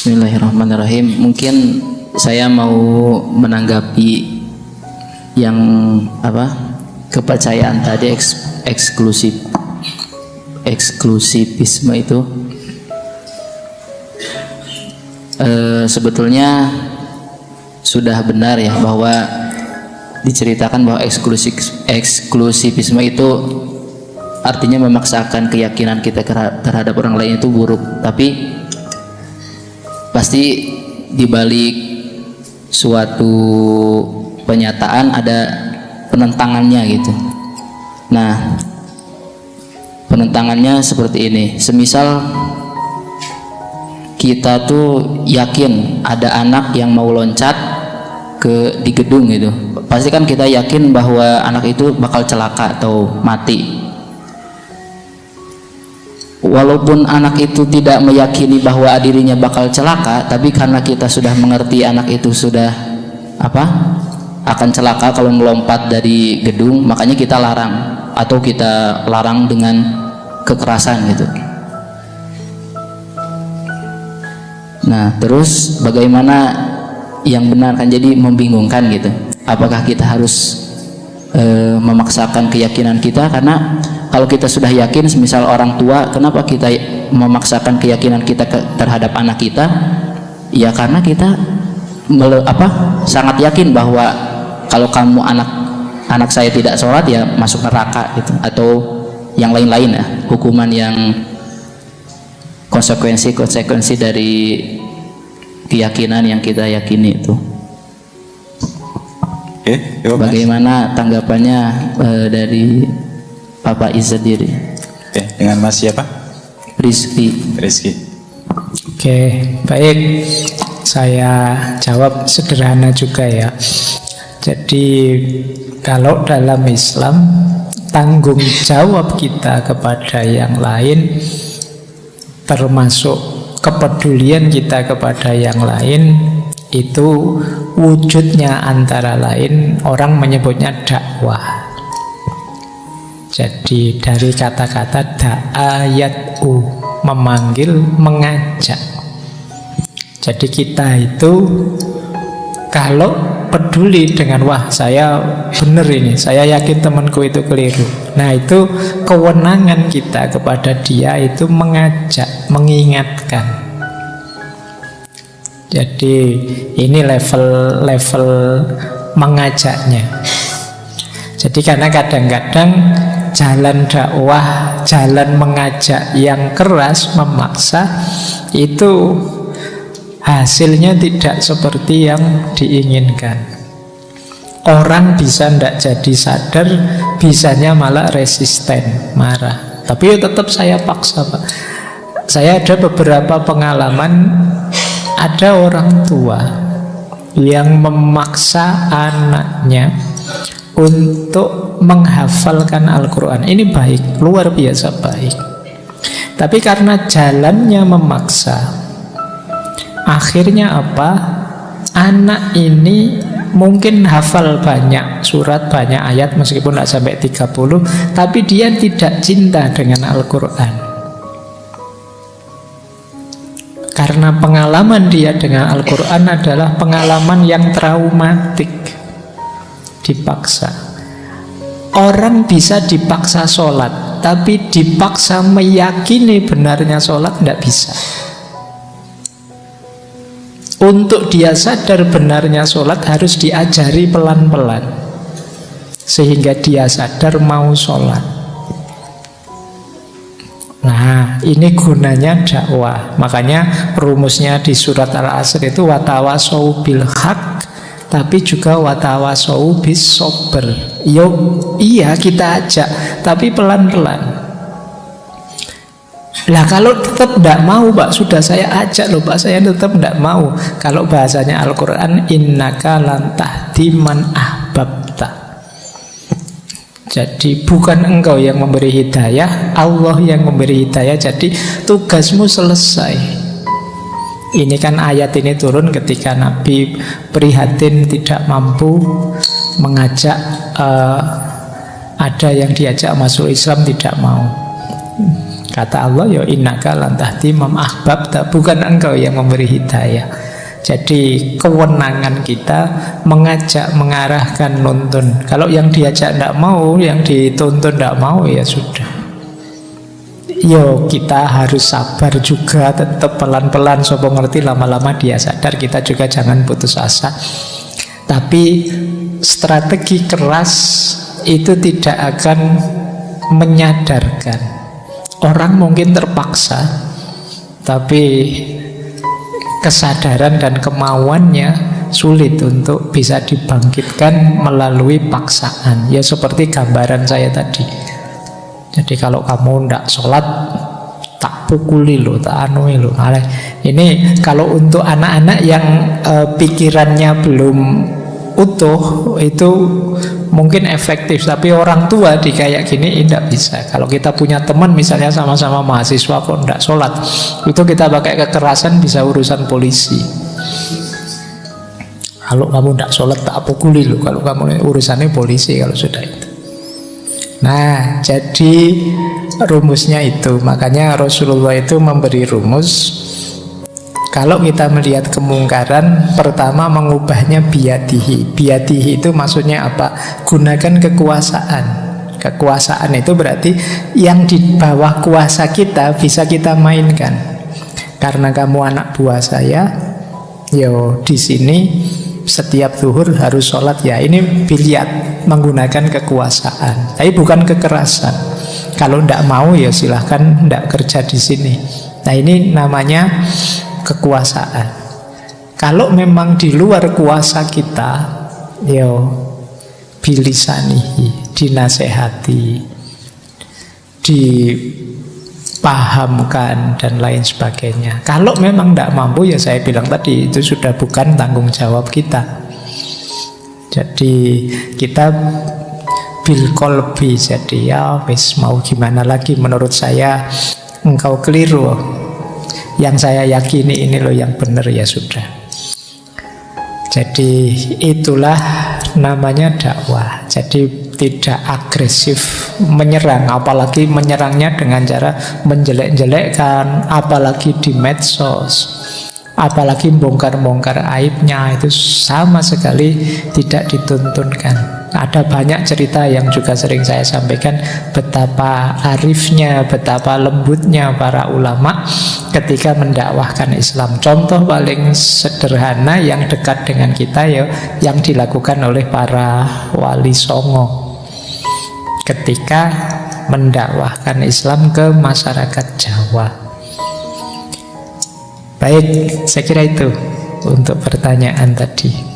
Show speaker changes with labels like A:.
A: Bismillahirrahmanirrahim. Mungkin saya mau menanggapi yang kepercayaan tadi eksklusivisme itu. Sebetulnya sudah benar ya bahwa diceritakan bahwa eksklusivisme itu artinya memaksakan keyakinan kita terhadap orang lain itu buruk, tapi pasti di balik suatu penyataan ada penentangannya gitu. Nah, penentangannya seperti ini. Semisal kita tuh yakin ada anak yang mau loncat di gedung gitu. Pasti kan kita yakin bahwa anak itu bakal celaka atau mati. Walaupun anak itu tidak meyakini bahwa dirinya bakal celaka, tapi karena kita sudah mengerti anak itu sudah akan celaka kalau melompat dari gedung, makanya kita larang, atau kita larang dengan kekerasan gitu. Nah, terus bagaimana yang benar? Kan jadi membingungkan gitu. Apakah kita harus memaksakan keyakinan kita? Karena kalau kita sudah yakin, semisal orang tua, kenapa kita memaksakan keyakinan kita terhadap anak kita? Ya karena kita sangat yakin bahwa kalau kamu anak saya tidak sholat ya masuk neraka gitu, atau yang lain-lain ya, hukuman yang konsekuensi dari keyakinan yang kita yakini itu. Bagaimana tanggapannya dari Bapak Izzadiri?
B: Dengan Mas siapa?
A: Rizky.
C: Baik, saya jawab sederhana juga ya. Jadi kalau dalam Islam, tanggung jawab kita kepada yang lain, termasuk kepedulian kita kepada yang lain, itu wujudnya antara lain orang menyebutnya dakwah. Jadi dari kata-kata da'ayat'u, memanggil, mengajak. Jadi kita itu kalau peduli dengan saya benar ini, saya yakin temanku itu keliru, nah itu kewenangan kita kepada dia itu mengajak, mengingatkan. Jadi ini level mengajaknya. Jadi karena kadang-kadang jalan dakwah, jalan mengajak yang keras, memaksa, itu hasilnya tidak seperti yang diinginkan. Orang bisa tidak jadi sadar, bisanya malah resisten, marah. Tapi tetap saya paksa, Pak. Saya ada beberapa pengalaman, ada orang tua yang memaksa anaknya untuk menghafalkan Al-Quran. Ini baik, luar biasa baik. Tapi karena jalannya memaksa, akhirnya apa? Anak ini mungkin hafal banyak surat, banyak ayat, meskipun tidak sampai 30, tapi dia tidak cinta dengan Al-Quran. Karena pengalaman dia dengan Al-Quran adalah pengalaman yang traumatik. Dipaksa. Orang bisa dipaksa sholat, tapi dipaksa meyakini benarnya sholat tidak bisa. Untuk dia sadar benarnya sholat harus diajari pelan-pelan, sehingga dia sadar mau sholat. Nah, ini gunanya dakwah. Makanya rumusnya di surat Al-Asr itu watawasau bil haq, tapi juga watawasau bis sober. Iya kita ajak, tapi pelan-pelan. Lah kalau tetap tidak mau, Pak, sudah saya ajak loh, Pak, saya tetap tidak mau. Kalau bahasanya Al-Quran, innaka lan tahdi man ahbabta. Jadi bukan engkau yang memberi hidayah, Allah yang memberi hidayah. Jadi tugasmu selesai. Ini kan ayat ini turun ketika Nabi prihatin tidak mampu mengajak, ada yang diajak masuk Islam tidak mau. Kata Allah, ya innaka lan tahdi man ahbabta, bukan engkau yang memberi hidayah. Jadi kewenangan kita mengajak, mengarahkan, nuntun. Kalau yang diajak tidak mau, yang dituntun tidak mau, ya sudah. Yo, kita harus sabar juga, tetap pelan-pelan. Sopo ngerti, lama-lama dia sadar. Kita juga jangan putus asa. Tapi strategi keras itu tidak akan menyadarkan. Orang mungkin terpaksa, tapi kesadaran dan kemauannya sulit untuk bisa dibangkitkan melalui paksaan. Ya seperti gambaran saya tadi. Jadi kalau kamu tidak sholat, tak pukuli lo, tak anui lo. Ini kalau untuk anak-anak yang pikirannya belum utuh, itu mungkin efektif. Tapi orang tua di kayak gini tidak bisa. Kalau kita punya teman misalnya sama-sama mahasiswa kok tidak sholat, itu kita pakai kekerasan bisa urusan polisi. Kalau kamu tidak sholat tak pukuli lo. Kalau kamu urusannya polisi kalau sudah itu. Nah, jadi rumusnya itu. Makanya Rasulullah itu memberi rumus. Kalau kita melihat kemungkaran, pertama mengubahnya biyadihi. Biyadihi itu maksudnya apa? Gunakan kekuasaan. Kekuasaan itu berarti yang di bawah kuasa kita bisa kita mainkan. Karena kamu anak buah saya, yo di sini setiap zuhur harus sholat ya. Ini biliat, menggunakan kekuasaan. Tapi bukan kekerasan. Kalau tidak mau ya silahkan tidak kerja di sini. Nah ini namanya kekuasaan. Kalau memang di luar kuasa kita, yo bilisanihi, dinasehati, dipahamkan dan lain sebagainya. Kalau memang tidak mampu, ya saya bilang tadi, itu sudah bukan tanggung jawab kita. Jadi kita bil kolbi, jadi ya wis mau gimana lagi, menurut saya engkau keliru. Yang saya yakini ini loh yang benar, ya sudah. Jadi itulah namanya dakwah. Jadi tidak agresif menyerang, apalagi menyerangnya dengan cara menjelek-jelekkan, apalagi di medsos, apalagi bongkar-bongkar aibnya, itu sama sekali tidak dituntunkan. Ada banyak cerita yang juga sering saya sampaikan, betapa arifnya, betapa lembutnya para ulama ketika mendakwahkan Islam. Contoh paling sederhana yang dekat dengan kita ya, yang dilakukan oleh para wali songo ketika mendakwahkan Islam ke masyarakat Jawa. Baik, saya kira itu untuk pertanyaan tadi.